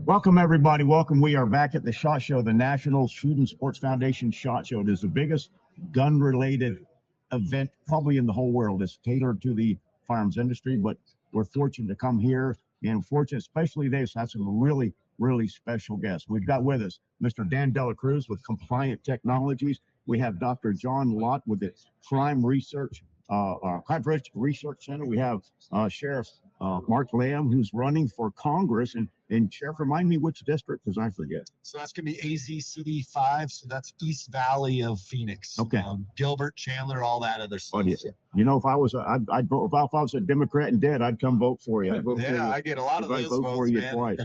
Welcome, everybody. Welcome. We are back at the SHOT Show, the National Shooting Sports Foundation SHOT Show. It is the biggest gun-related event probably in the whole world. It's tailored to the firearms industry, but we're fortunate to come here, and fortunate, especially today, to have some really, really special guests. We've got with us Mr. Dan Dela Cruz with Compliant Technologies. We have Dr. John Lott with the Crime Research Center. We have Sheriff Mark Lamb, who's running for Congress. And Sheriff, remind me which district, because I forget. So that's going to be AZCD 5. So that's East Valley of Phoenix. Okay. Gilbert, Chandler, all that other stuff. Oh, yeah. You know, if I was a Democrat and dead, I'd come vote for you. I get a lot of those vote votes, for you man. twice.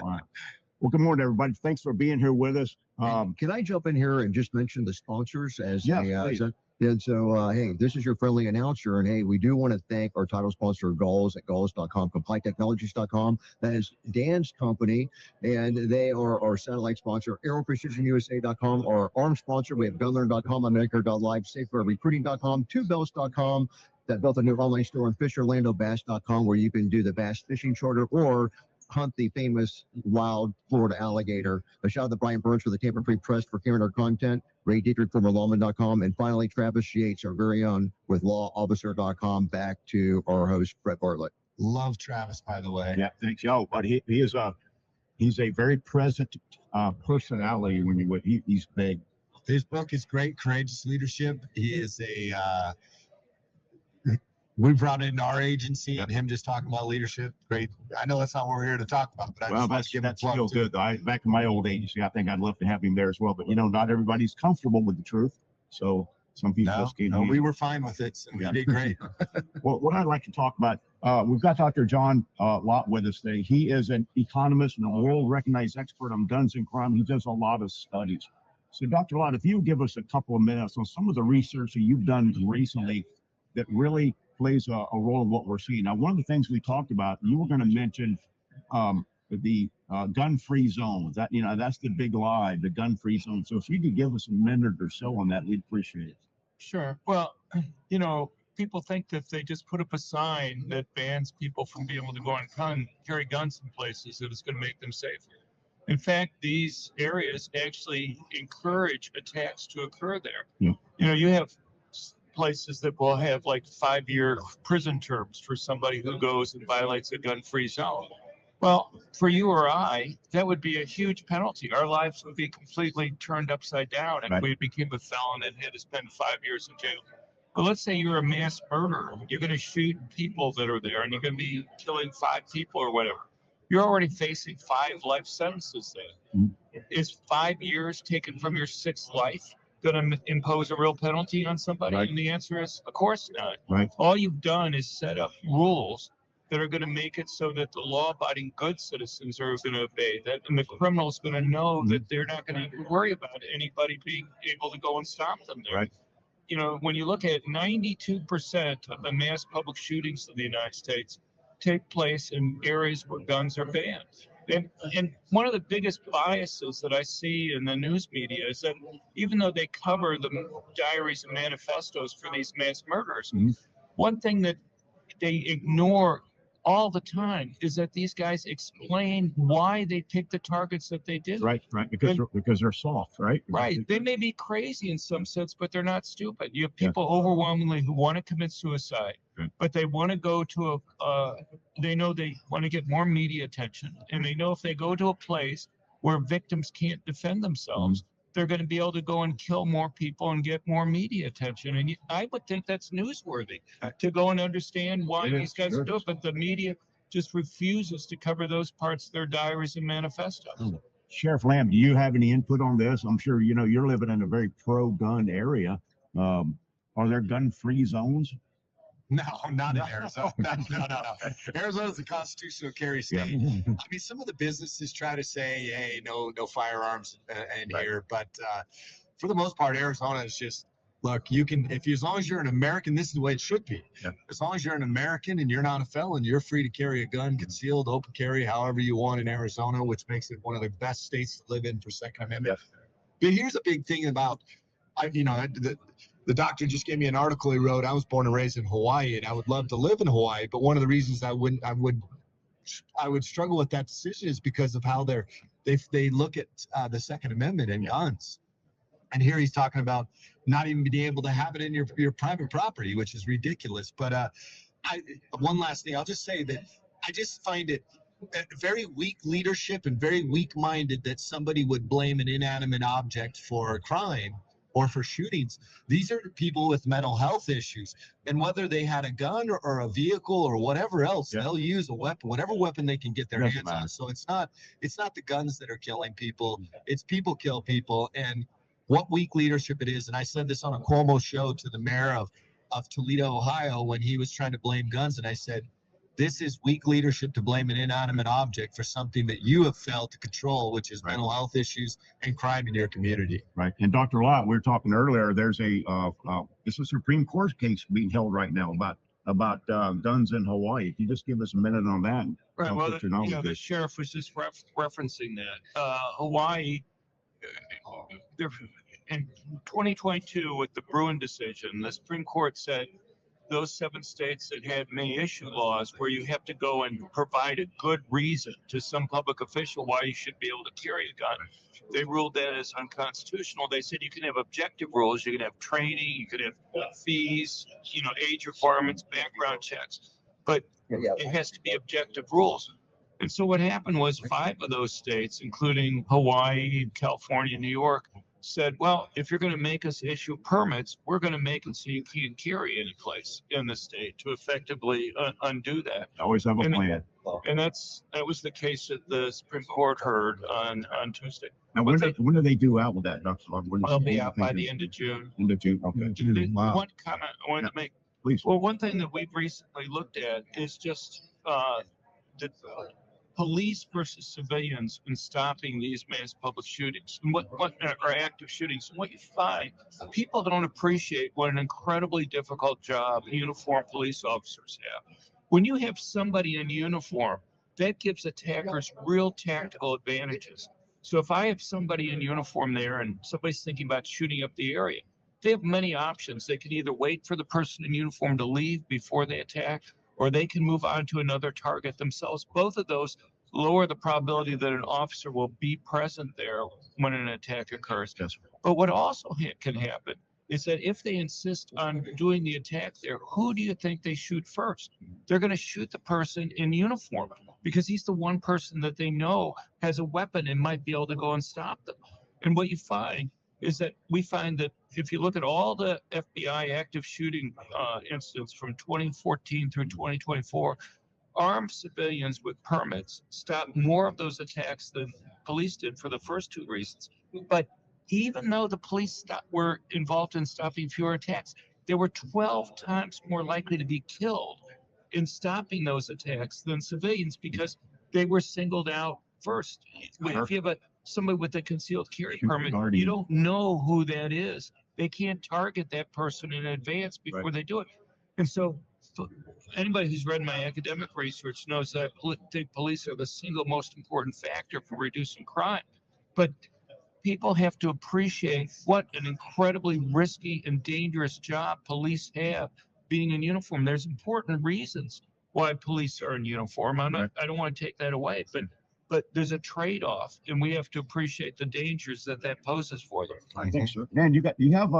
All right. Well, good morning, everybody. Thanks for being here with us. Can I jump in here and just mention the sponsors as please. And so, hey, this is your friendly announcer. And hey, we do want to thank our title sponsor, Gulls at Gulls.com, CompliantTechnologies.com. That is Dan's company, and they are our satellite sponsor. AeroPrecisionUSA.com, our arms sponsor. We have Gunlearn.com, America.live, SafeWareRecruiting.com, TwoBells.com. That built a new online store on FishOrlandoBass.com, where you can do the bass fishing charter or hunt the famous wild Florida alligator. A shout out to Brian Burns for the Tampa Free Press for carrying our content. Ray Dietrich from Lawman.com. And finally, Travis Yates, our very own, with LawOfficer.com. Back to our host, Brett Bartlett. Love Travis, by the way. Yeah, thanks, y'all. But he's a very present personality when he's big. His book is great, Courageous Leadership. He is we brought in our agency and him just talking about leadership. Great. I know that's not what we're here to talk about, but that's still good. Back in my old agency, I think I'd love to have him there as well. But not everybody's comfortable with the truth. So some people just can't. No, we were fine with it. So we did great. Well, what I'd like to talk about, we've got Dr. John Lott with us today. He is an economist and a world-recognized expert on guns and crime. He does a lot of studies. So, Dr. Lott, if you give us a couple of minutes on some of the research that you've done recently that really plays a role in what we're seeing. Now, one of the things we talked about, you were going to mention the gun-free zone. That's the big lie, the gun-free zone. So if you could give us a minute or so on that, we'd appreciate it. Sure. Well, people think that if they just put up a sign that bans people from being able to go and carry guns in places, that it's going to make them safer. In fact, these areas actually encourage attacks to occur there. Yeah. You have places that will have like 5-year prison terms for somebody who goes and violates a gun-free zone. Well, for you or I, that would be a huge penalty. Our lives would be completely turned upside down if we became a felon and had to spend 5 years in jail. But let's say you're a mass murderer. You're going to shoot people that are there, and you're going to be killing 5 people or whatever. You're already facing 5 life sentences there. Mm-hmm. Is 5 years taken from your 6th life going to impose a real penalty on somebody? Right. And the answer is, of course not. Right. All you've done is set up rules that are going to make it so that the law-abiding good citizens are going to obey that, and the criminal's going to know that they're not going to worry about anybody being able to go and stop them there. Right. When you look at 92% of the mass public shootings in the United States take place in areas where guns are banned. And one of the biggest biases that I see in the news media is that even though they cover the diaries and manifestos for these mass murderers, one thing that they ignore all the time is that these guys explain why they picked the targets that they did. Right, because they're soft, right? Right. They may be crazy in some sense, but they're not stupid. You have people overwhelmingly who want to commit suicide, but they want to go to they know they want to get more media attention, and they know if they go to a place where victims can't defend themselves, they're going to be able to go and kill more people and get more media attention. And I would think that's newsworthy to go and understand why these guys do it, but the media just refuses to cover those parts of their diaries and manifestos. Sheriff Lamb, do you have any input on this? I'm sure you're living in a very pro-gun area. Are there gun-free zones? No, not in Arizona. No. Arizona's a constitutional carry state. I mean, some of the businesses try to say, hey, no firearms in here. But for the most part, Arizona is just, look, you can, as long as you're an American, this is the way it should be. Yeah. As long as you're an American and you're not a felon, you're free to carry a gun, concealed, open carry, however you want in Arizona, which makes it one of the best states to live in for Second Amendment. Yes. But here's a big thing about, the doctor just gave me an article he wrote. I was born and raised in Hawaii, and I would love to live in Hawaii. But one of the reasons I would struggle with that decision is because of how they look at the Second Amendment and guns. And here he's talking about not even being able to have it in your private property, which is ridiculous. But one last thing, I'll just say that I just find it very weak leadership and very weak-minded that somebody would blame an inanimate object for a crime or for shootings. These are people with mental health issues, and whether they had a gun or a vehicle or whatever else, they'll use a weapon, whatever weapon they can get their hands on. So it's not the guns that are killing people; it's people kill people, and what weak leadership it is. And I said this on a Cuomo show to the mayor of Toledo, Ohio, when he was trying to blame guns, and I said, this is weak leadership to blame an inanimate object for something that you have failed to control, which is mental health issues and crime in your community. Right. And Dr. Lott, we were talking earlier, there's it's a Supreme Court case being held right now about guns in Hawaii. If you just give us a minute on that. Right. Well, the sheriff was just referencing that. Hawaii, in 2022 with the Bruin decision, the Supreme Court said those 7 states that had may issue laws where you have to go and provide a good reason to some public official why you should be able to carry a gun. They ruled that as unconstitutional. They said you can have objective rules, you can have training, you can have fees, age requirements, background checks, but it has to be objective rules. And so what happened was 5 of those states, including Hawaii, California, New York, said, well, if you're going to make us issue permits, we're going to make it so you can't carry any place in the state to effectively undo that. Always have a plan. And that was the case that the Supreme Court heard on Tuesday. Now, when do they do out with that, Dr. Lott? They'll be out by the end of June. End of June. Okay. Wow. One comment I wanted to make. Please. Well, one thing that we've recently looked at is just the police versus civilians in stopping these mass public shootings and what are active shootings. And what you find, people don't appreciate what an incredibly difficult job uniformed police officers have. When you have somebody in uniform, that gives attackers real tactical advantages. So if I have somebody in uniform there and somebody's thinking about shooting up the area, they have many options. They can either wait for the person in uniform to leave before they attack, or they can move on to another target themselves. Both of those lower the probability that an officer will be present there when an attack occurs. Yes. But what also can happen is that if they insist on doing the attack there, who do you think they shoot first? They're going to shoot the person in uniform because he's the one person that they know has a weapon and might be able to go and stop them. And what you find is that we find that if you look at all the FBI active shooting incidents from 2014 through 2024, armed civilians with permits stopped more of those attacks than police did for the first 2 reasons. But even though the police were involved in stopping fewer attacks, they were 12 times more likely to be killed in stopping those attacks than civilians because they were singled out first. If you have somebody with a concealed carry permit, you don't know who that is. They can't target that person in advance before they do it. And so anybody who's read my academic research knows that I think police are the single most important factor for reducing crime. But people have to appreciate what an incredibly risky and dangerous job police have being in uniform. There's important reasons why police are in uniform. I don't want to take that away, but there's a trade-off, and we have to appreciate the dangers that poses for them. I think so. Dan, you have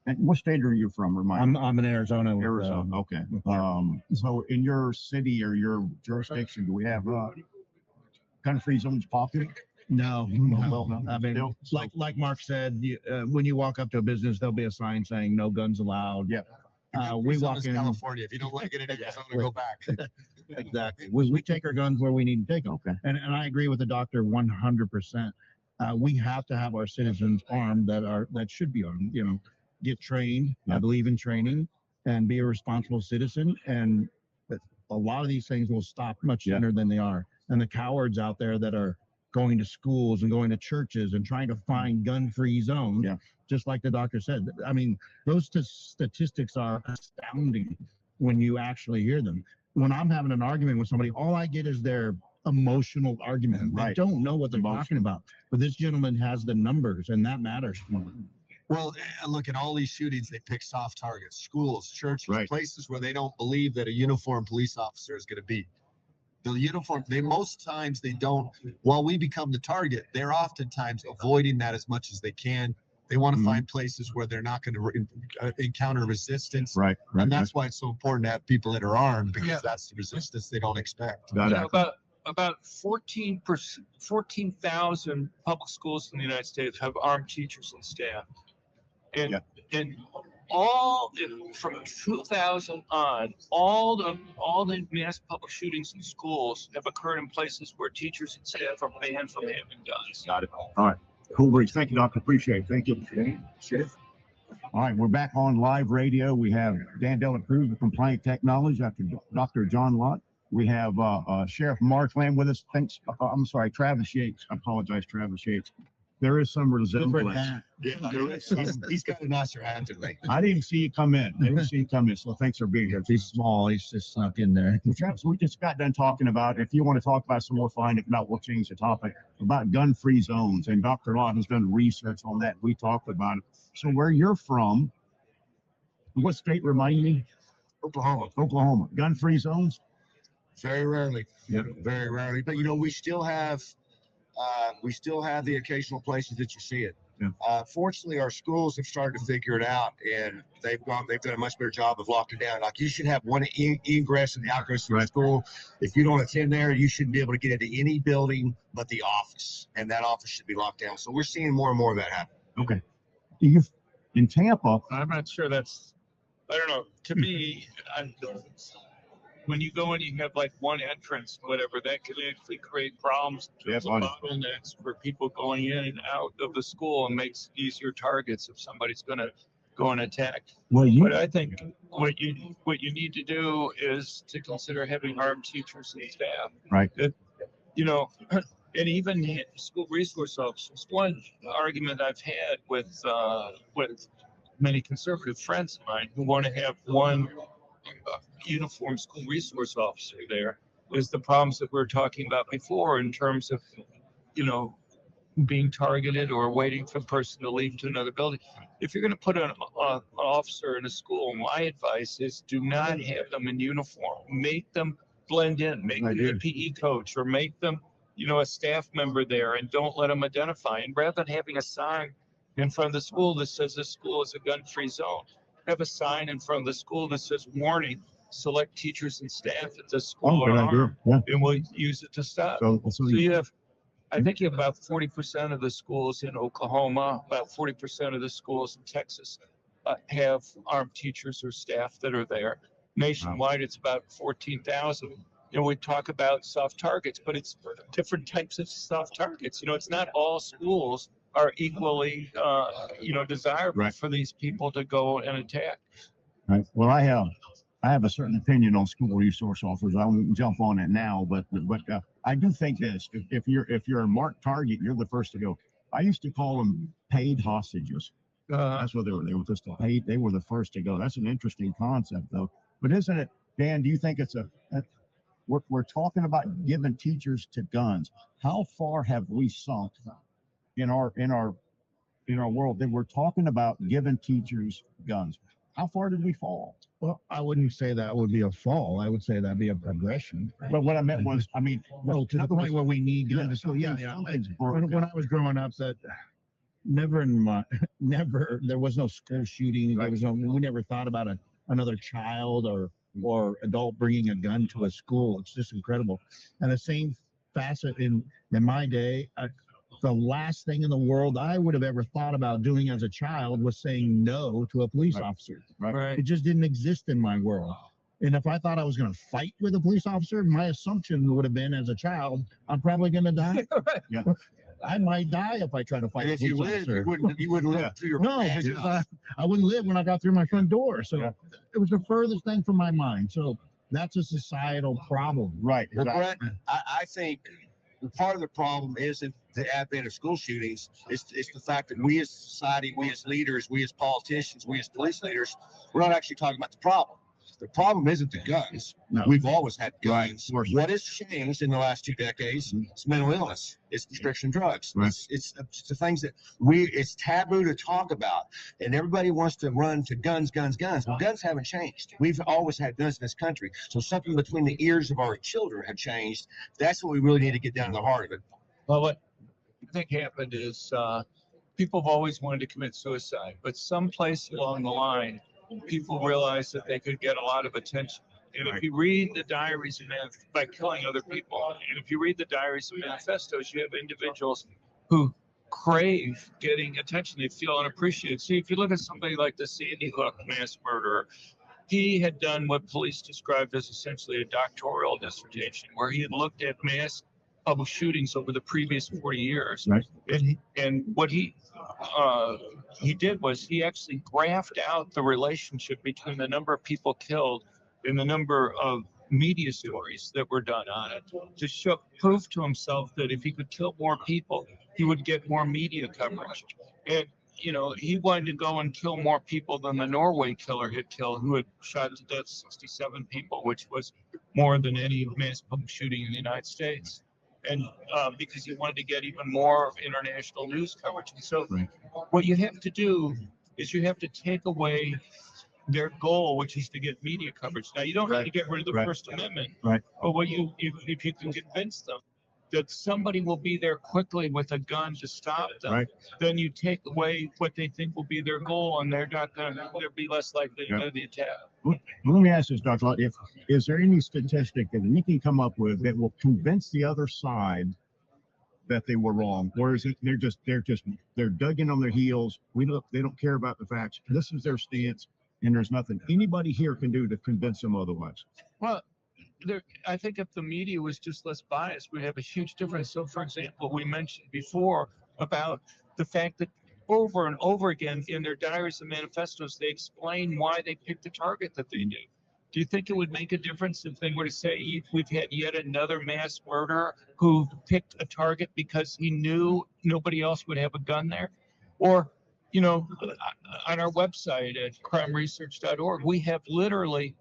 and what state are you from? I'm in Arizona. Arizona. Okay. So in your city or your jurisdiction, do we have gun-free zones popular? No. I mean, Still, like Mark said, when you walk up to a business, there'll be a sign saying "No guns allowed." Yeah. We walk in. California. If you don't like it in Arizona, go back. Exactly. We take our guns where we need to take them. Okay. And I agree with the doctor 100%. We have to have our citizens armed that should be armed. Get trained. Yeah. I believe in training and be a responsible citizen. And a lot of these things will stop much sooner than they are. And the cowards out there that are going to schools and going to churches and trying to find gun-free zones, just like the doctor said. I mean, those statistics are astounding when you actually hear them. When I'm having an argument with somebody, all I get is their emotional argument. I don't know what they're talking about. But this gentleman has the numbers, and that matters. Well, look at all these shootings. They pick soft targets: schools, churches, places where they don't believe that a uniformed police officer is going to be. The uniform, they most times they don't, while we become the target, they're oftentimes avoiding that as much as they can. They want to Mhm. find places where they're not going to encounter resistance. Right. Right. And that's why it's so important to have people that are armed, because Yeah. that's the resistance they don't expect. Got Yeah, it. about 14,000 public schools in the United States have armed teachers and staff. And, Yeah. and from 2000 on, all the mass public shootings in schools have occurred in places where teachers and staff are banned from having guns. Got it. All right. Cool breeze. Thank you, Doctor. Appreciate it. Thank you. All right, we're back on live radio. We have Dan Dela Cruz of Compliant Technology, Dr. John Lott. We have Sheriff Mark Lamb with us. Thanks. I'm sorry, Travis Yates. I apologize, Travis Yates. There is some resemblance. Yeah, there is. He's got a nicer hat than me. I didn't see you come in. I didn't see you come in. So thanks for being here. He's small. He's just snuck in there. Well, Travis, we just got done talking about, if you want to talk about some more, fine. If not, we'll change the topic, about gun-free zones. And Dr. Lott has done research on that. We talked about it. So where you're from, what state, remind me? Oklahoma. Oklahoma. Gun-free zones? Very rarely. Yep. Very rarely. But we still have the occasional places that you see it. Yeah. Fortunately, our schools have started to figure it out, and they've done a much better job of locking down. Like, you should have one ingress and outgress to your school. If you don't attend there, you shouldn't be able to get into any building but the office, and that office should be locked down. So we're seeing more and more of that happen. Okay. In Tampa, I'm not sure that's, I don't know. To me, when you go and you have like one entrance, whatever, that can actually create problems. Yeah, Some bottlenecks for people going in and out of the school, and makes easier targets if somebody's going to go and attack. well, But I think what you need to do is to consider having armed teachers and staff. Right. That, and even school resource officers. One argument I've had with many conservative friends of mine who want to have one uniform school resource officer there is the problems that we were talking about before, in terms of, being targeted or waiting for the person to leave to another building. If you're going to put an officer in a school, my advice is do not have them in uniform. Make them blend in. Make them a PE coach, or make them, a staff member there, and don't let them identify. And rather than having a sign in front of the school that says this school is a gun-free zone, have a sign in front of the school that says, warning, select teachers and staff at this school are armed, and we'll use it to stop. So I think you have about 40% of the schools in Oklahoma, about 40% of the schools in Texas have armed teachers or staff that are there. Nationwide, it's about 14,000. We talk about soft targets, but it's different types of soft targets. It's not all schools are equally, desirable for these people to go and attack. Right. Well, I have a certain opinion on school resource officers. I won't jump on it now, but I do think this: if you're a marked target, you're the first to go. I used to call them paid hostages. That's what they were. They were just paid. They were the first to go. That's an interesting concept, though. But isn't it, Dan? Do you think it's we're talking about giving teachers to guns? How far have we sunk in our world that we're talking about giving teachers guns? How far did we fall? Well, I wouldn't say that would be a fall. I would say that'd be a progression. But what I meant was, Well, to the point where we need guns to school. Yeah. When I was growing up, that never, there was no school shooting. Right. We never thought about another child or adult bringing a gun to a school. It's just incredible. And the same facet in my day, the last thing in the world I would have ever thought about doing as a child was saying no to a police officer. Right. It just didn't exist in my world. And if I thought I was going to fight with a police officer, my assumption would have been, as a child, I'm probably going to die. Yeah. I might die if I try to fight And a if you police lived, officer. you wouldn't live through your No, because I wouldn't live when I got through my front door. So it was the furthest thing from my mind. So that's a societal problem. Right. Well, Brett, I think part of the problem isn't the advent of school shootings. It's the fact that we as society, we as leaders, we as politicians, we as police leaders, we're not actually talking about the problem. The problem isn't the guns. No. We've always had Right, guns. of course. What has changed in the last 2 decades is mental illness. It's prescription drugs. Right. It's the things that it's taboo to talk about. And everybody wants to run to guns, guns, guns. Well, guns haven't changed. We've always had guns in this country. So something between the ears of our children have changed. That's what we really need to get down to the heart of it. Well, what I think happened is people have always wanted to commit suicide, but someplace along the line, people realized that they could get a lot of attention. And if you read the diaries by killing other people, and if you read the diaries and manifestos, you have individuals who crave getting attention. They feel unappreciated. See, if you look at somebody like the Sandy Hook mass murderer, he had done what police described as essentially a doctoral dissertation, where he had looked at mass public shootings over the previous 40 years. Right. And what he did was he actually graphed out the relationship between the number of people killed and the number of media stories that were done on it to prove to himself that if he could kill more people, he would get more media coverage. And he wanted to go and kill more people than the Norway killer had killed, who had shot to death 67 people, which was more than any mass public shooting in the United States. And because he wanted to get even more international news coverage. And so Right. what you have to do is you have to take away their goal, which is to get media coverage. Now, you don't have to get rid of the Right. First Amendment, Right. but if you can convince them that somebody will be there quickly with a gun to stop them, Right. then you take away what they think will be their goal, and they'll be less likely to Yeah. do the attack. Let me ask this, Dr. Lott, is there any statistic that we can come up with that will convince the other side that they were wrong, or is it they're dug in on their heels? They don't care about the facts. This is their stance, and there's nothing anybody here can do to convince them otherwise. Well, I think if the media was just less biased, we'd have a huge difference. So, for example, we mentioned before about the fact that over and over again in their diaries and manifestos, they explain why they picked the target that they do. Do you think it would make a difference if they were to say we've had yet another mass murderer who picked a target because he knew nobody else would have a gun there? Or, on our website at crimeresearch.org, we have literally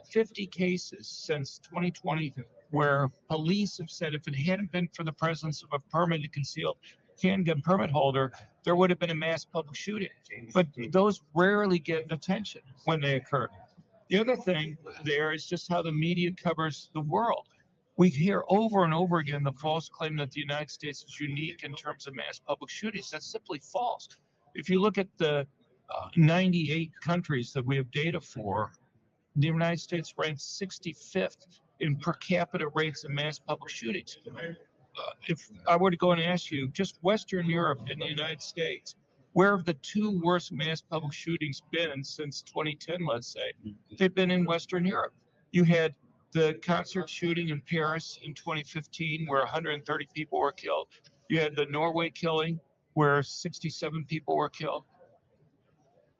50 cases since 2020 where police have said if it hadn't been for the presence of a permanent concealed handgun permit holder, there would have been a mass public shooting. But those rarely get attention when they occur. The other thing there is just how the media covers the world. We hear over and over again the false claim that the United States is unique in terms of mass public shootings. That's simply false. If you look at the 98 countries that we have data for, the United States ranks 65th in per capita rates of mass public shootings. If I were to go and ask you, just Western Europe and the United States, where have the two worst mass public shootings been since 2010, let's say? They've been in Western Europe. You had the concert shooting in Paris in 2015, where 130 people were killed. You had the Norway killing, where 67 people were killed.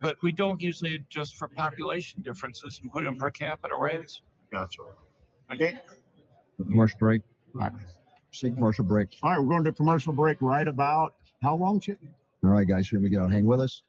But we don't usually adjust for population differences and put in per capita rates. Gotcha. Okay. Commercial break. Commercial break. All right, we're going to commercial break right about how long, Chip? All right, guys, here we go. Hang with us.